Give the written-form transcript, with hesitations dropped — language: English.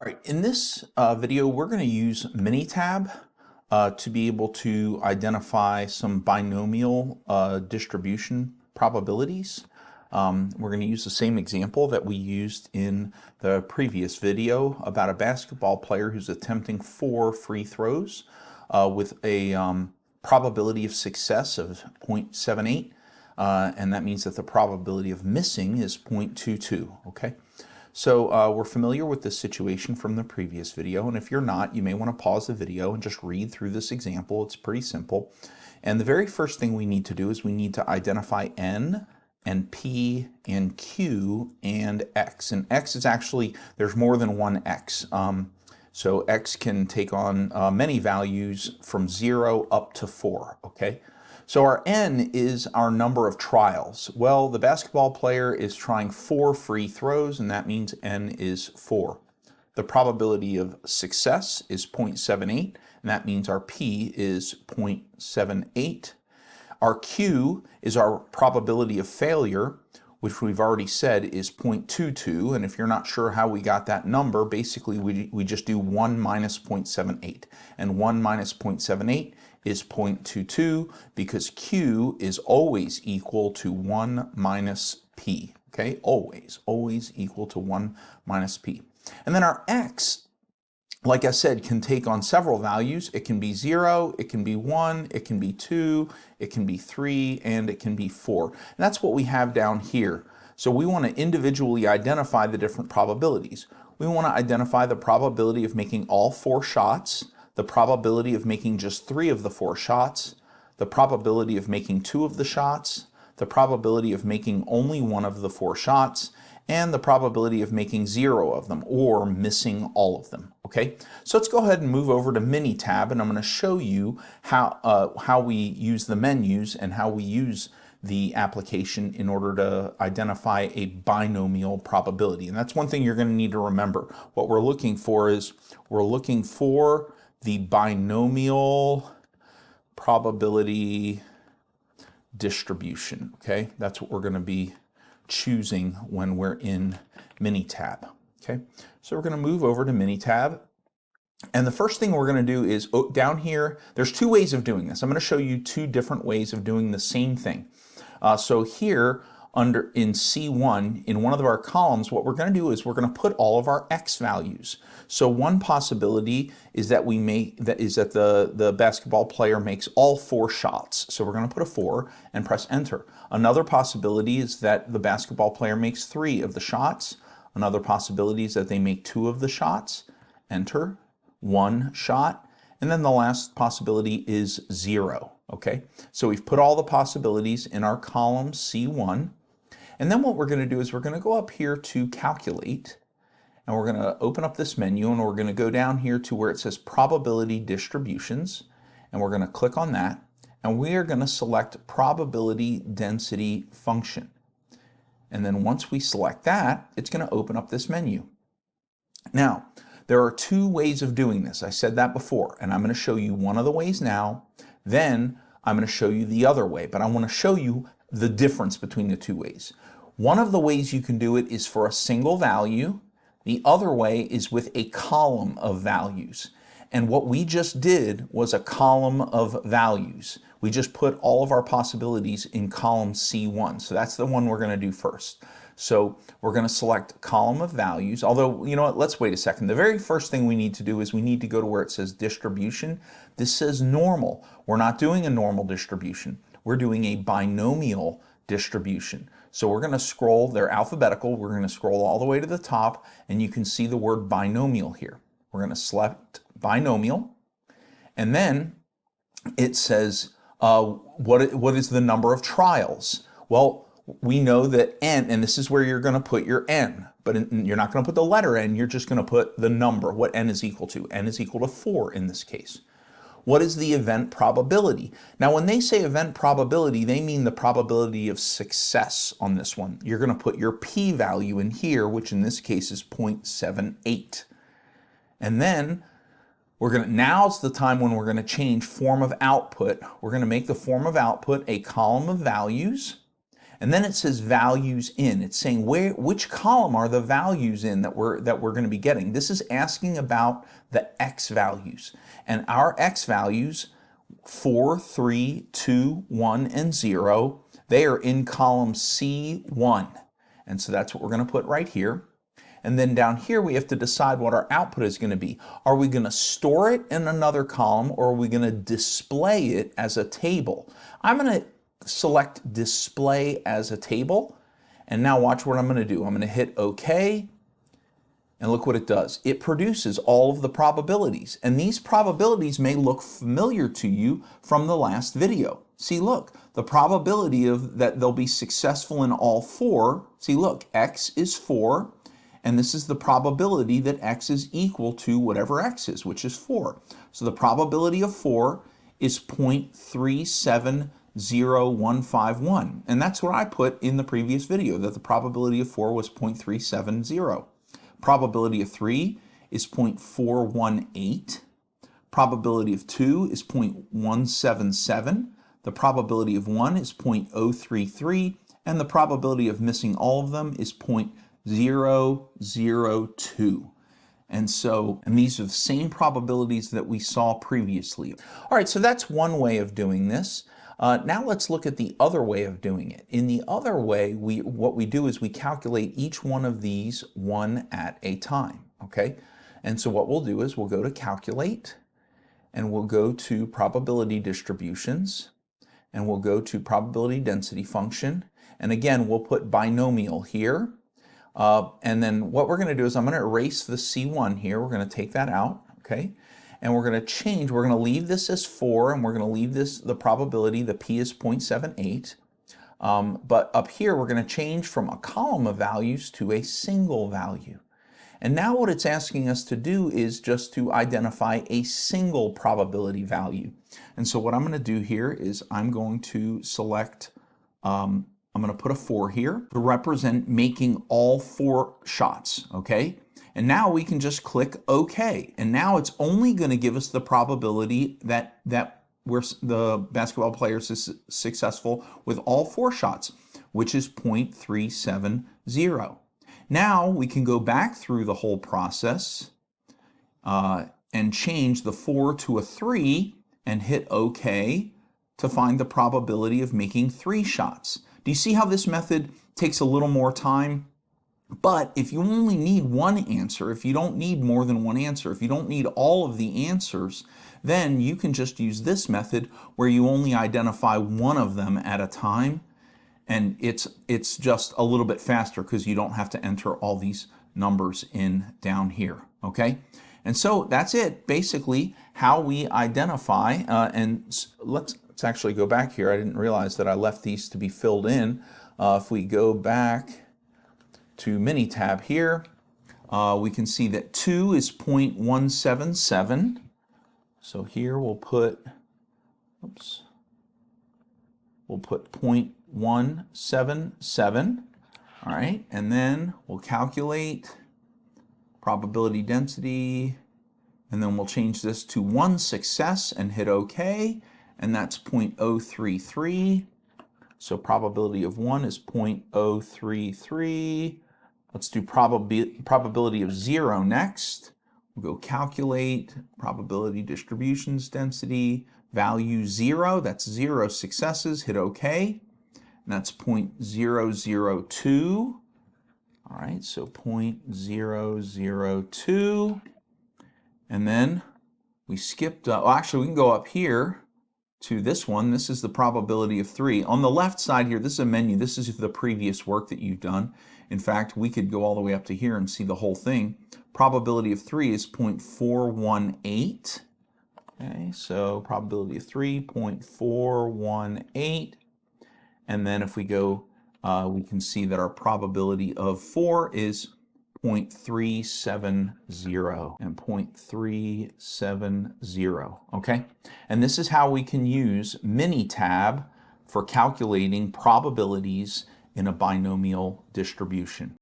All right, in this video, we're going to use Minitab to be able to identify some binomial distribution probabilities. We're going to use the same example that we used in the previous video about a basketball player who's attempting 4 free throws with a probability of success of 0.78, and that means that the probability of missing is 0.22, okay? So we're familiar with this situation from the previous video, and if you're not, you may want to pause the video and just read through this example. It's pretty simple. And the very first thing we need to do is we need to identify n and p and q and x. And x is actually, there's more than one x. So x can take on many values from 0 up to 4, okay? So our n is our number of trials. Well, the basketball player is trying 4 free throws, and that means n is 4. The probability of success is 0.78, and that means our p is 0.78. Our q is our probability of failure, which we've already said is 0.22, and if you're not sure how we got that number, basically we just do 1 minus 0.78, and 1 minus 0.78 is 0.22 because q is always equal to 1 minus p, okay? Always equal to 1 minus p. And then our x, like I said, can take on several values. It can be 0, it can be 1, it can be 2, it can be 3, and it can be 4. And that's what we have down here. So we want to individually identify the different probabilities. We want to identify the probability of making all 4 shots, the probability of making just 3 of the 4 shots, the probability of making 2 of the shots, the probability of making only 1 of the 4 shots, and the probability of making 0 of them or missing all of them. Okay, so let's go ahead and move over to Minitab, and I'm going to show you how we use the menus and how we use the application in order to identify a binomial probability. And that's one thing you're going to need to remember. What we're looking for is we're looking for the binomial probability distribution, okay? That's what we're going to be choosing when we're in Minitab, okay? So we're going to move over to Minitab, and the first thing we're going to do is down here, there's 2 ways of doing this. I'm going to show you 2 different ways of doing the same thing. So here, in C1, in one of our columns, what we're going to do is we're going to put all of our x values. So one possibility is that the basketball player makes all 4 shots. So we're going to put a 4 and press enter. Another possibility is that the basketball player makes 3 of the shots. Another possibility is that they make 2 of the shots. Enter. 1 shot. And then the last possibility is 0. Okay, so we've put all the possibilities in our column C1. And then what we're going to do is we're going to go up here to calculate, and we're going to open up this menu, and we're going to go down here to where it says probability distributions, and we're going to click on that, and we are going to select probability density function. And then once we select that, it's going to open up this menu. Now, there are 2 ways of doing this. I said that before, and I'm going to show you one of the ways now. Then I'm going to show you the other way, but I want to show you the difference between the 2 ways. One of the ways you can do it is for a single value. The other way is with a column of values. And what we just did was a column of values. We just put all of our possibilities in column C1. So that's the one we're going to do first. So we're going to select column of values, although, you know what, let's wait a second. The very first thing we need to do is we need to go to where it says distribution. This says normal. We're not doing a normal distribution. We're doing a binomial distribution. So we're going to scroll, they're alphabetical, we're going to scroll all the way to the top, and you can see the word binomial here. We're going to select binomial, and then it says, what is the number of trials? Well, we know that n, and this is where you're going to put your n, but you're not going to put the letter n, you're just going to put the number, what n is equal to. N is equal to 4 in this case. What is the event probability? Now, when they say event probability, they mean the probability of success on this one. You're going to put your p-value in here, which in this case is 0.78. And then now's the time when we're going to change form of output. We're going to make the form of output a column of values. And then it says values in. It's saying which column are the values in that we're going to be getting. This is asking about the x values. And our x values, 4, 3, 2, 1, and 0, they are in column C1. And so that's what we're going to put right here. And then down here we have to decide what our output is going to be. Are we going to store it in another column, or are we going to display it as a table? I'm going to select display as a table, and now watch what I'm going to do. I'm going to hit OK, and look what it does. It produces all of the probabilities, and these probabilities may look familiar to you from the last video. See, look, the probability of that they'll be successful in all 4. See, look, x is 4, and this is the probability that x is equal to whatever x is, which is 4. So the probability of 4 is 0.370151, and that's what I put in the previous video, that the probability of 4 was 0.370. Probability of 3 is 0.418. Probability of 2 is 0.177. The probability of 1 is 0.033, and the probability of missing all of them is 0.002. And these are the same probabilities that we saw previously. All right, so that's one way of doing this. Now let's look at the other way of doing it. In the other way, what we do is we calculate each one of these one at a time, okay? And so what we'll do is we'll go to Calculate, and we'll go to Probability Distributions, and we'll go to Probability Density Function, and again, we'll put Binomial here. And then what we're going to do is I'm going to erase the C1 here. We're going to take that out, okay? And we're going to leave this as 4, and we're going to leave this, the probability, the P is 0.78. But up here, we're going to change from a column of values to a single value. And now what it's asking us to do is just to identify a single probability value. And so what I'm going to do here is I'm going to select, I'm going to put a 4 here to represent making all 4 shots, okay? And now we can just click OK. And now it's only going to give us the probability that the basketball player is successful with all 4 shots, which is 0.370. Now we can go back through the whole process and change the 4 to a 3 and hit OK to find the probability of making 3 shots. Do you see how this method takes a little more time? But if you only need one answer, if you don't need more than one answer, if you don't need all of the answers, then you can just use this method where you only identify one of them at a time, and it's just a little bit faster because you don't have to enter all these numbers in down here, okay? And so that's it, basically, how we identify, and let's actually go back here. I didn't realize that I left these to be filled in. If we go back to Minitab here, we can see that 2 is 0.177. So here we'll put, we'll put 0.177. All right, and then we'll calculate probability density, and then we'll change this to 1 success and hit OK, and that's 0.033. So probability of 1 is 0.033. Let's do probability of 0 next. We'll go calculate probability distributions density, value 0, that's 0 successes, hit OK. And that's 0.002. All right, so 0.002. And then we skipped, well, actually we can go up here to this one. This is the probability of 3. On the left side here, this is a menu. This is the previous work that you've done. In fact, we could go all the way up to here and see the whole thing. Probability of 3 is 0.418. Okay, so probability of 3, 0.418. And then if we go, we can see that our probability of 4 is 0.370 and 0.370, okay? And this is how we can use Minitab for calculating probabilities in a binomial distribution.